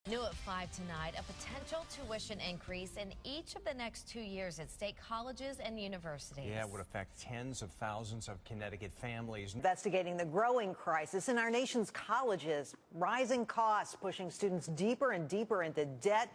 New at 5 tonight, a potential tuition increase in each of the next 2 years at state colleges and universities. Yeah, it would affect tens of thousands of Connecticut families. Investigating the growing crisis in our nation's colleges, rising costs pushing students deeper and deeper into debt.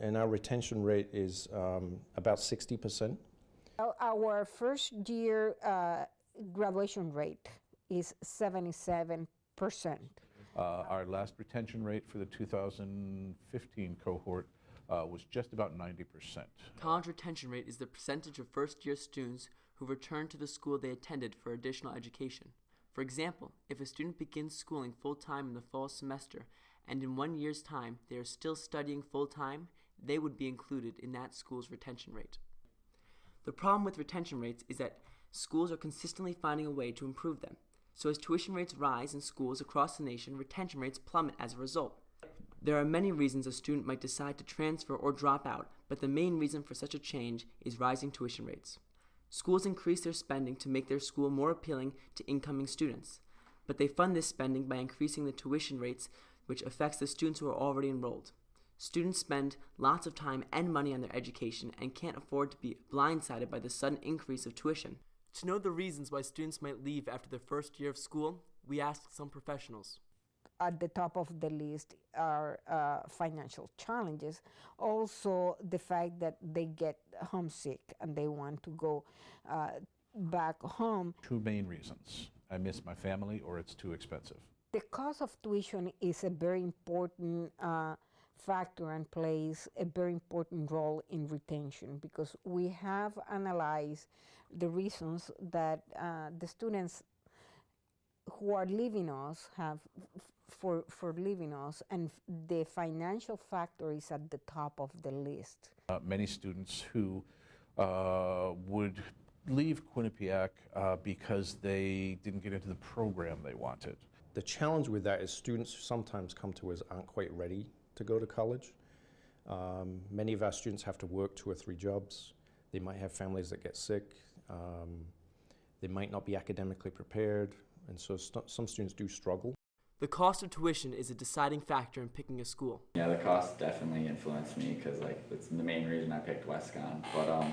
And our retention rate is about 60%. Our first year graduation rate is 77%. Our last retention rate for the 2015 cohort was just about 90%. College retention rate is the percentage of first-year students who return to the school they attended for additional education. For example, if a student begins schooling full-time in the fall semester and in 1 year's time they are still studying full-time, they would be included in that school's retention rate. The problem with retention rates is that schools are consistently finding a way to improve them. So as tuition rates rise in schools across the nation, retention rates plummet as a result. There are many reasons a student might decide to transfer or drop out, but the main reason for such a change is rising tuition rates. Schools increase their spending to make their school more appealing to incoming students, but they fund this spending by increasing the tuition rates, which affects the students who are already enrolled. Students spend lots of time and money on their education and can't afford to be blindsided by the sudden increase of tuition. To know the reasons why students might leave after their first year of school, we asked some professionals. At the top of the list are financial challenges. Also, the fact that they get homesick and they want to go back home. Two main reasons: I miss my family, or it's too expensive. The cost of tuition is a very important factor and plays a very important role in retention, because we have analyzed the reasons that the students who are leaving us have for leaving us, and the financial factor is at the top of the list. Many students who would leave Quinnipiac because they didn't get into the program they wanted. The challenge with that is students sometimes come to us aren't quite ready to go to college. Many of our students have to work 2 or 3 jobs. They might have families that get sick. They might not be academically prepared, and so some students do struggle. The cost of tuition is a deciding factor in picking a school. Yeah, the cost definitely influenced me, because that's the main reason I picked WestCon. But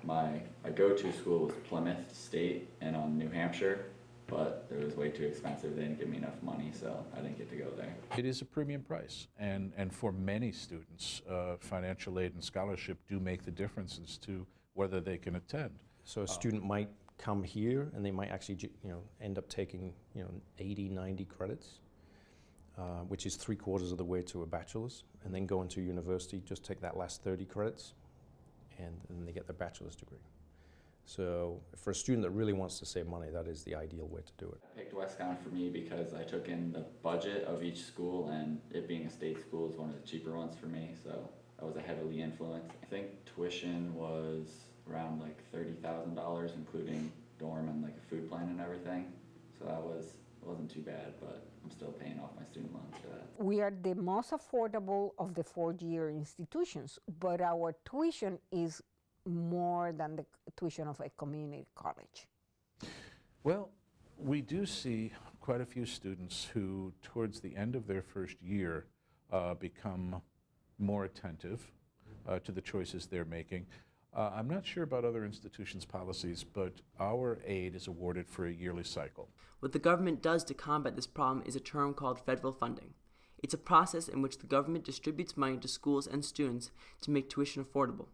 my go-to school was Plymouth State in New Hampshire, but it was way too expensive. They didn't give me enough money, so I didn't get to go there. It is a premium price, and for many students, financial aid and scholarship do make the difference as to whether they can attend. So a student might come here and they might actually end up taking 80, 90 credits, which is 3/4 of the way to a bachelor's, and then go into university, just take that last 30 credits, and then they get their bachelor's degree. So for a student that really wants to save money, that is the ideal way to do it. I picked WestCon for me because I took in the budget of each school, and it being a state school is one of the cheaper ones for me, so I was heavily influenced. I think tuition was around like $30,000, including dorm and like a food plan and everything. So it wasn't too bad, but I'm still paying off my student loans for that. We are the most affordable of the 4-year institutions, but our tuition is more than the tuition of a community college. Well, we do see quite a few students who, towards the end of their first year, become more attentive to the choices they're making. I'm not sure about other institutions' policies, but our aid is awarded for a yearly cycle. What the government does to combat this problem is a term called federal funding. It's a process in which the government distributes money to schools and students to make tuition affordable.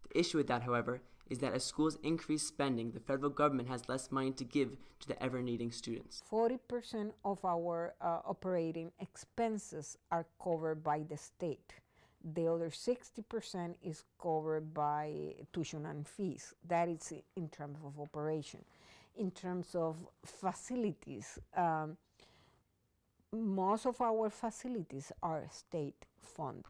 The issue with that, however, is that as schools increase spending, the federal government has less money to give to the ever-needing students. 40% of our operating expenses are covered by the state. The other 60% is covered by tuition and fees. That is in terms of operation. In terms of facilities, most of our facilities are state funded.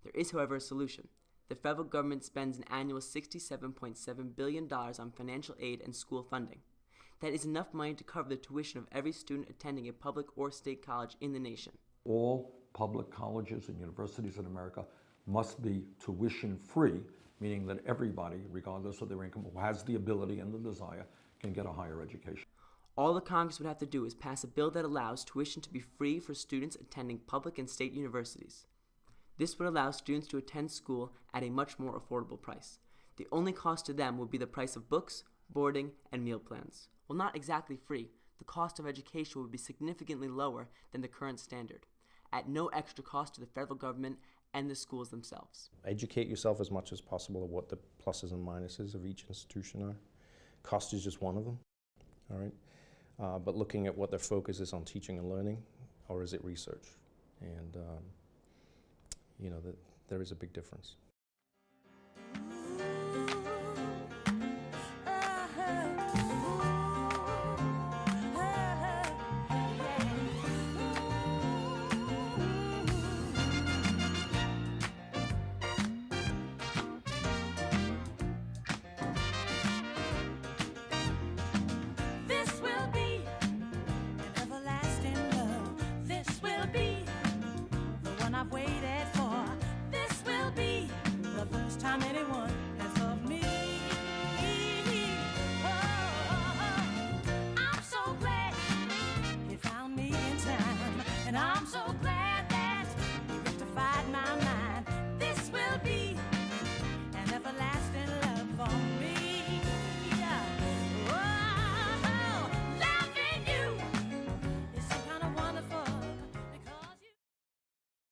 There is, however, a solution. The federal government spends an annual $67.7 billion on financial aid and school funding. That is enough money to cover the tuition of every student attending a public or state college in the nation. All public colleges and universities in America must be tuition-free, meaning that everybody, regardless of their income, who has the ability and the desire, can get a higher education. All the Congress would have to do is pass a bill that allows tuition to be free for students attending public and state universities. This would allow students to attend school at a much more affordable price. The only cost to them would be the price of books, boarding, and meal plans. While not exactly free, the cost of education would be significantly lower than the current standard, at no extra cost to the federal government and the schools themselves. Educate yourself as much as possible of what the pluses and minuses of each institution are. Cost is just one of them, all right? But looking at what their focus is on teaching and learning, or is it research? And you know, there is a big difference. I've waited for. This will be the first time anyone has loved me. Oh, I'm so glad you found me in time, and I'm so glad